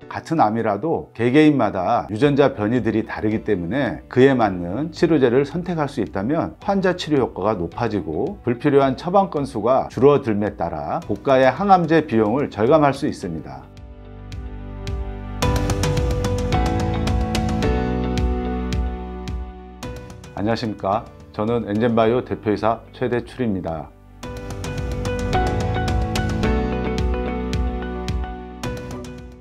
같은 암이라도 개개인마다 유전자 변이들이 다르기 때문에 그에 맞는 치료제를 선택할 수 있다면 환자 치료 효과가 높아지고 불필요한 처방 건수가 줄어들음에 따라 고가의 항암제 비용을 절감할 수 있습니다. 안녕하십니까. 저는 엔젠바이오 대표이사 최대출입니다.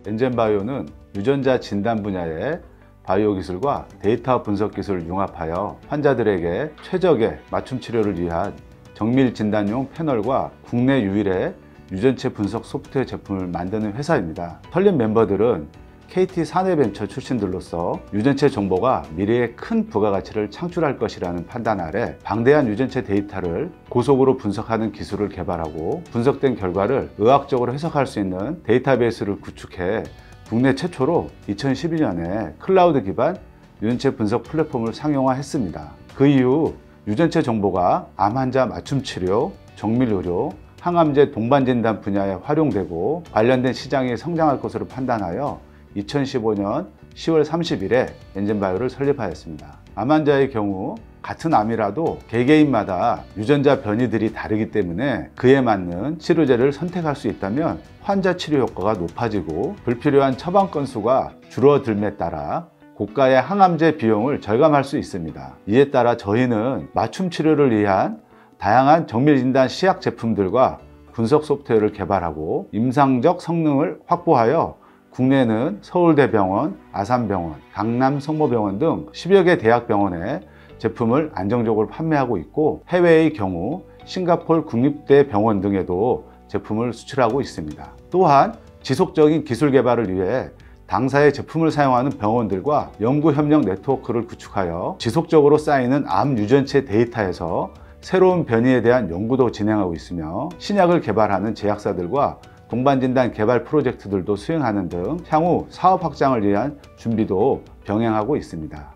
엔젠바이오는 유전자 진단 분야의 바이오 기술과 데이터 분석 기술을 융합하여 환자들에게 최적의 맞춤 치료를 위한 정밀 진단용 패널과 국내 유일의 유전체 분석 소프트웨어 제품을 만드는 회사입니다. 설립 멤버들은 KT 사내벤처 출신들로서 유전체 정보가 미래에 큰 부가가치를 창출할 것이라는 판단 아래 방대한 유전체 데이터를 고속으로 분석하는 기술을 개발하고 분석된 결과를 의학적으로 해석할 수 있는 데이터베이스를 구축해 국내 최초로 2012년에 클라우드 기반 유전체 분석 플랫폼을 상용화했습니다. 그 이후 유전체 정보가 암 환자 맞춤 치료, 정밀 의료, 항암제 동반 진단 분야에 활용되고 관련된 시장이 성장할 것으로 판단하여 2015년 10월 30일에 엔젠바이오를 설립하였습니다. 암 환자의 경우 같은 암이라도 개개인마다 유전자 변이들이 다르기 때문에 그에 맞는 치료제를 선택할 수 있다면 환자 치료 효과가 높아지고 불필요한 처방 건수가 줄어들음에 따라 고가의 항암제 비용을 절감할 수 있습니다. 이에 따라 저희는 맞춤 치료를 위한 다양한 정밀진단 시약 제품들과 분석 소프트웨어를 개발하고 임상적 성능을 확보하여 국내에는 서울대병원, 아산병원, 강남 성모병원 등 10여 개 대학병원에 제품을 안정적으로 판매하고 있고 해외의 경우 싱가포르 국립대병원 등에도 제품을 수출하고 있습니다. 또한 지속적인 기술 개발을 위해 당사의 제품을 사용하는 병원들과 연구협력 네트워크를 구축하여 지속적으로 쌓이는 암 유전체 데이터에서 새로운 변이에 대한 연구도 진행하고 있으며 신약을 개발하는 제약사들과 동반진단 개발 프로젝트들도 수행하는 등 향후 사업 확장을 위한 준비도 병행하고 있습니다.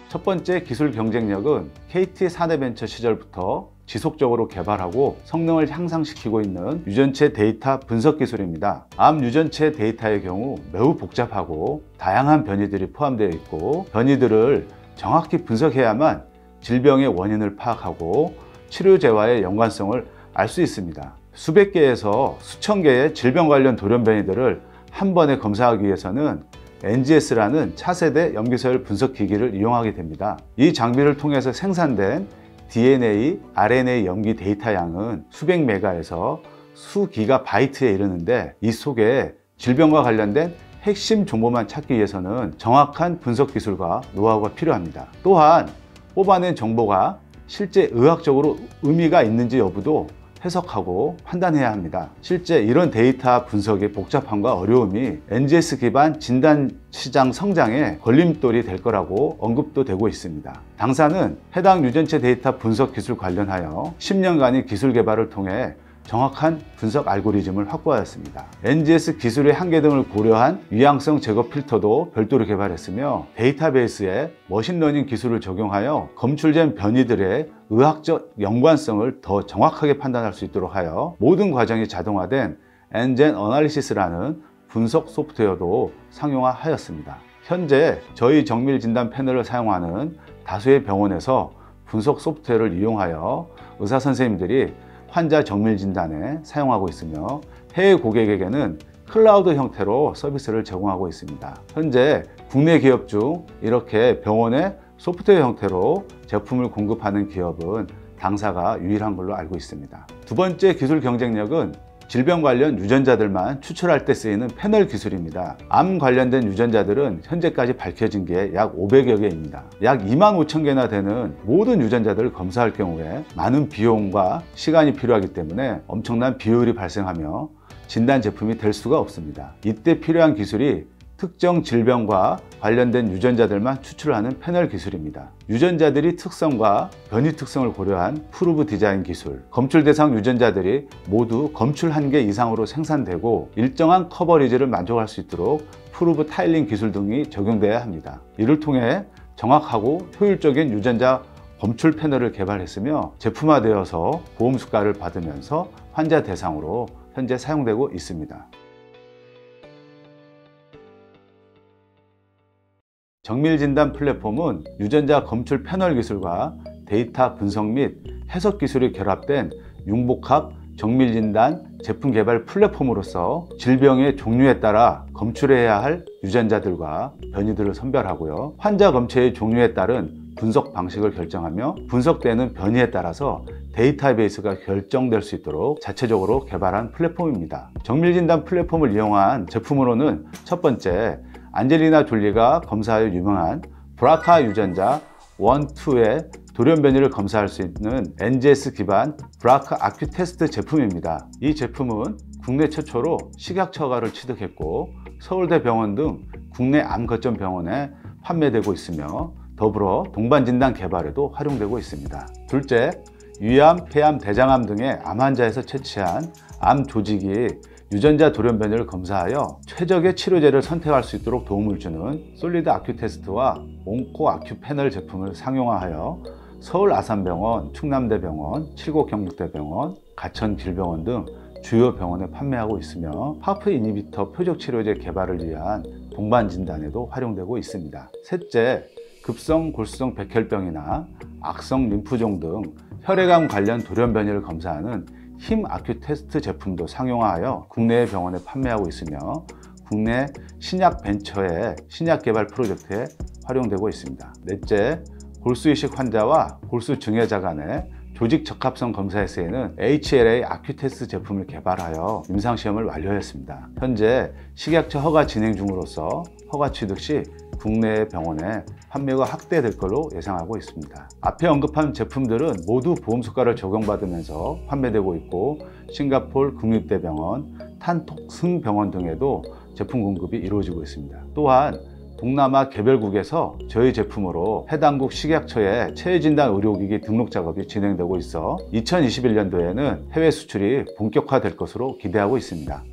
첫 번째 기술 경쟁력은 KT 사내벤처 시절부터 지속적으로 개발하고 성능을 향상시키고 있는 유전체 데이터 분석 기술입니다. 암 유전체 데이터의 경우 매우 복잡하고 다양한 변이들이 포함되어 있고 변이들을 정확히 분석해야만 질병의 원인을 파악하고 치료제와의 연관성을 알 수 있습니다. 수백 개에서 수천 개의 질병 관련 돌연 변이들을 한 번에 검사하기 위해서는 NGS라는 차세대 염기서열 분석기기를 이용하게 됩니다. 이 장비를 통해서 생산된 DNA, RNA 염기 데이터 양은 수백 메가에서 수 기가바이트에 이르는데 이 속에 질병과 관련된 핵심 정보만 찾기 위해서는 정확한 분석 기술과 노하우가 필요합니다. 또한 뽑아낸 정보가 실제 의학적으로 의미가 있는지 여부도 해석하고 판단해야 합니다. 실제 이런 데이터 분석의 복잡함과 어려움이 NGS 기반 진단 시장 성장에 걸림돌이 될 거라고 언급도 되고 있습니다. 당사는 해당 유전체 데이터 분석 기술 관련하여 10년간의 기술 개발을 통해 정확한 분석 알고리즘을 확보하였습니다. NGS 기술의 한계 등을 고려한 위양성 제거 필터도 별도로 개발했으며 데이터베이스에 머신러닝 기술을 적용하여 검출된 변이들의 의학적 연관성을 더 정확하게 판단할 수 있도록 하여 모든 과정이 자동화된 엔젠 어널리시스라는 분석 소프트웨어도 상용화하였습니다. 현재 저희 정밀 진단 패널을 사용하는 다수의 병원에서 분석 소프트웨어를 이용하여 의사 선생님들이 환자 정밀 진단에 사용하고 있으며 해외 고객에게는 클라우드 형태로 서비스를 제공하고 있습니다. 현재 국내 기업 중 이렇게 병원에 소프트웨어 형태로 제품을 공급하는 기업은 당사가 유일한 걸로 알고 있습니다. 두 번째 기술 경쟁력은 질병 관련 유전자들만 추출할 때 쓰이는 패널 기술입니다. 암 관련된 유전자들은 현재까지 밝혀진 게 약 500여 개입니다. 약 2만 5천 개나 되는 모든 유전자들을 검사할 경우에 많은 비용과 시간이 필요하기 때문에 엄청난 비효율이 발생하며 진단 제품이 될 수가 없습니다. 이때 필요한 기술이 특정 질병과 관련된 유전자들만 추출하는 패널 기술입니다. 유전자들이 특성과 변이 특성을 고려한 프루브 디자인 기술, 검출 대상 유전자들이 모두 검출 한계 이상으로 생산되고 일정한 커버리지를 만족할 수 있도록 프루브 타일링 기술 등이 적용돼야 합니다. 이를 통해 정확하고 효율적인 유전자 검출 패널을 개발했으며 제품화되어서 보험 수가를 받으면서 환자 대상으로 현재 사용되고 있습니다. 정밀진단 플랫폼은 유전자 검출 패널 기술과 데이터 분석 및 해석 기술이 결합된 융복합 정밀진단 제품 개발 플랫폼으로서 질병의 종류에 따라 검출해야 할 유전자들과 변이들을 선별하고요. 환자 검체의 종류에 따른 분석 방식을 결정하며 분석되는 변이에 따라서 데이터베이스가 결정될 수 있도록 자체적으로 개발한 플랫폼입니다. 정밀진단 플랫폼을 이용한 제품으로는 첫 번째, 안젤리나 졸리가 검사하여 유명한 브라카 유전자 1, 2의 돌연 변이를 검사할 수 있는 NGS 기반 브라카 아큐 테스트 제품입니다. 이 제품은 국내 최초로 식약처 허가를 취득했고 서울대병원 등 국내 암 거점 병원에 판매되고 있으며 더불어 동반진단 개발에도 활용되고 있습니다. 둘째, 위암, 폐암, 대장암 등의 암 환자에서 채취한 암 조직이 유전자 돌연 변이를 검사하여 최적의 치료제를 선택할 수 있도록 도움을 주는 솔리드 아큐 테스트와 옹코 아큐 패널 제품을 상용화하여 서울 아산병원, 충남대병원, 칠곡경북대병원, 가천길병원 등 주요 병원에 판매하고 있으며 파프 이니비터 표적 치료제 개발을 위한 동반 진단에도 활용되고 있습니다. 셋째, 급성 골수성 백혈병이나 악성 림프종 등 혈액암 관련 돌연 변이를 검사하는 힘 아큐 테스트 제품도 상용화하여 국내 병원에 판매하고 있으며 국내 신약 벤처의 신약 개발 프로젝트에 활용되고 있습니다. 넷째, 골수 이식 환자와 골수 증여자 간의 조직 적합성 검사에 쓰이는 HLA 아큐 테스트 제품을 개발하여 임상시험을 완료했습니다. 현재 식약처 허가 진행 중으로서 허가 취득 시 국내 병원에 판매가 확대될 것으로 예상하고 있습니다. 앞에 언급한 제품들은 모두 보험수가를 적용받으면서 판매되고 있고 싱가포르 국립대병원, 탄톡승병원 등에도 제품 공급이 이루어지고 있습니다. 또한 동남아 개별국에서 저희 제품으로 해당국 식약처의 체외진단 의료기기 등록 작업이 진행되고 있어 2021년도에는 해외 수출이 본격화될 것으로 기대하고 있습니다.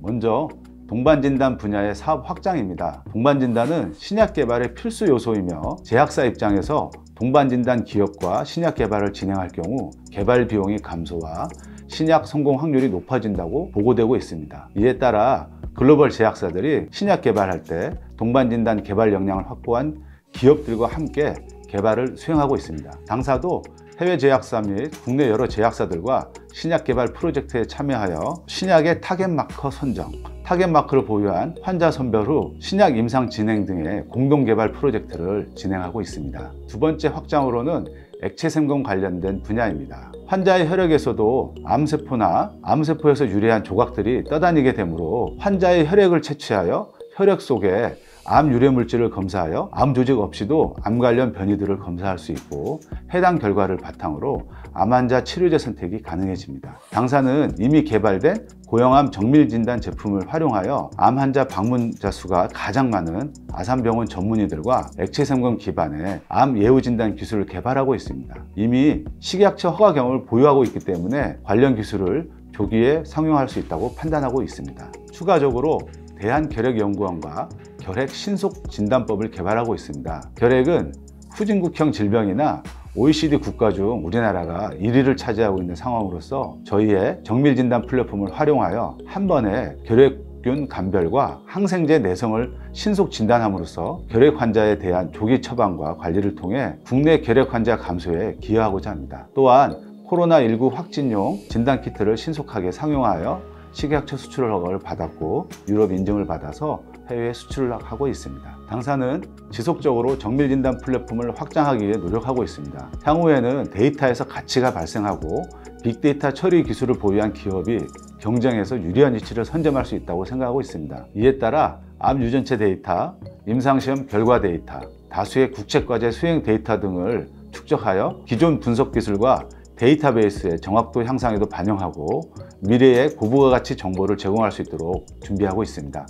먼저 동반진단 분야의 사업 확장입니다. 동반진단은 신약 개발의 필수 요소이며 제약사 입장에서 동반진단 기업과 신약 개발을 진행할 경우 개발 비용이 감소와 신약 성공 확률이 높아진다고 보고되고 있습니다. 이에 따라 글로벌 제약사들이 신약 개발할 때 동반진단 개발 역량을 확보한 기업들과 함께 개발을 수행하고 있습니다. 당사도 해외 제약사 및 국내 여러 제약사들과 신약 개발 프로젝트에 참여하여 신약의 타겟 마커 선정, 타겟 마크를 보유한 환자 선별 후 신약 임상 진행 등의 공동 개발 프로젝트를 진행하고 있습니다. 두 번째 확장으로는 액체 생검 관련된 분야입니다. 환자의 혈액에서도 암세포나 암세포에서 유래한 조각들이 떠다니게 되므로 환자의 혈액을 채취하여 혈액 속에 암 유래 물질을 검사하여 암 조직 없이도 암 관련 변이들을 검사할 수 있고 해당 결과를 바탕으로 암 환자 치료제 선택이 가능해집니다. 당사는 이미 개발된 고형암 정밀진단 제품을 활용하여 암 환자 방문자 수가 가장 많은 아산병원 전문의들과 액체생검 기반의 암 예후진단 기술을 개발하고 있습니다. 이미 식약처 허가 경험을 보유하고 있기 때문에 관련 기술을 조기에 상용할 수 있다고 판단하고 있습니다. 추가적으로 대한결핵연구원과 결핵 신속 진단법을 개발하고 있습니다. 결핵은 후진국형 질병이나 OECD 국가 중 우리나라가 1위를 차지하고 있는 상황으로서 저희의 정밀진단 플랫폼을 활용하여 한 번에 결핵균 감별과 항생제 내성을 신속 진단함으로써 결핵 환자에 대한 조기 처방과 관리를 통해 국내 결핵 환자 감소에 기여하고자 합니다. 또한 코로나19 확진용 진단키트를 신속하게 상용하여 식약처 수출 허가를 받았고 유럽 인증을 받아서 해외에 수출을 하고 있습니다. 당사는 지속적으로 정밀진단 플랫폼을 확장하기 위해 노력하고 있습니다. 향후에는 데이터에서 가치가 발생하고 빅데이터 처리 기술을 보유한 기업이 경쟁에서 유리한 위치를 선점할 수 있다고 생각하고 있습니다. 이에 따라 암 유전체 데이터, 임상시험 결과 데이터, 다수의 국제과제 수행 데이터 등을 축적하여 기존 분석 기술과 데이터베이스의 정확도 향상에도 반영하고 미래의 고부가 가치 정보를 제공할 수 있도록 준비하고 있습니다.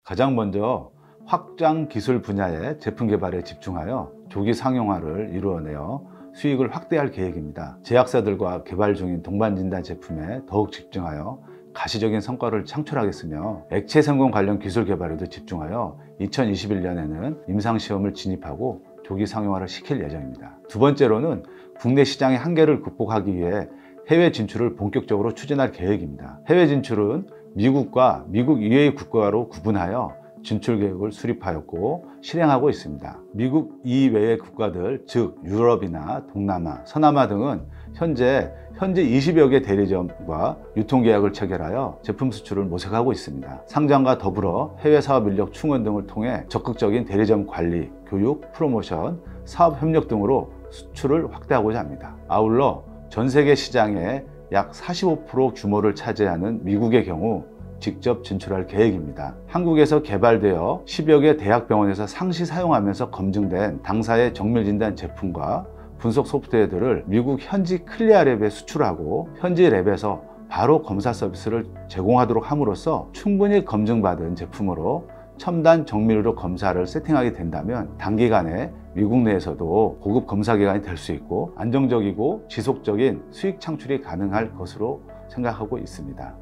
가장 먼저 확장 기술 분야의 제품 개발에 집중하여 조기 상용화를 이루어내어 수익을 확대할 계획입니다. 제약사들과 개발 중인 동반진단 제품에 더욱 집중하여 가시적인 성과를 창출하겠으며 액체 성분 관련 기술 개발에도 집중하여 2021년에는 임상시험을 진입하고 조기 상용화를 시킬 예정입니다. 두 번째로는 국내 시장의 한계를 극복하기 위해 해외 진출을 본격적으로 추진할 계획입니다. 해외 진출은 미국과 미국 이외의 국가로 구분하여 진출 계획을 수립하였고 실행하고 있습니다. 미국 이외의 국가들, 즉 유럽이나 동남아, 서남아 등은 현재 20여 개 대리점과 유통계약을 체결하여 제품 수출을 모색하고 있습니다. 상장과 더불어 해외 사업 인력 충원 등을 통해 적극적인 대리점 관리, 교육, 프로모션, 사업 협력 등으로 수출을 확대하고자 합니다. 아울러 전 세계 시장의 약 45% 규모를 차지하는 미국의 경우 직접 진출할 계획입니다. 한국에서 개발되어 10여 개 대학병원에서 상시 사용하면서 검증된 당사의 정밀진단 제품과 분석 소프트웨어들을 미국 현지 클리아랩에 수출하고 현지 랩에서 바로 검사 서비스를 제공하도록 함으로써 충분히 검증받은 제품으로 첨단 정밀의료 검사를 세팅하게 된다면 단기간에 미국 내에서도 고급 검사기관이 될 수 있고 안정적이고 지속적인 수익 창출이 가능할 것으로 생각하고 있습니다.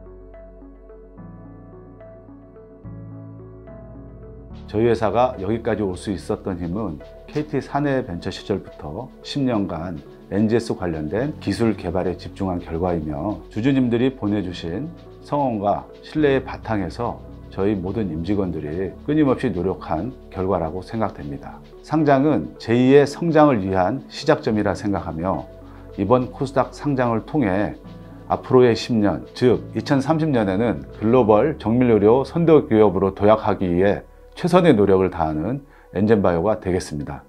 저희 회사가 여기까지 올 수 있었던 힘은 KT 사내벤처 시절부터 10년간 NGS 관련된 기술 개발에 집중한 결과이며 주주님들이 보내주신 성원과 신뢰의 바탕에서 저희 모든 임직원들이 끊임없이 노력한 결과라고 생각됩니다. 상장은 제2의 성장을 위한 시작점이라 생각하며 이번 코스닥 상장을 통해 앞으로의 10년, 즉 2030년에는 글로벌 정밀의료 선도 기업으로 도약하기 위해 최선의 노력을 다하는 엔젠바이오가 되겠습니다.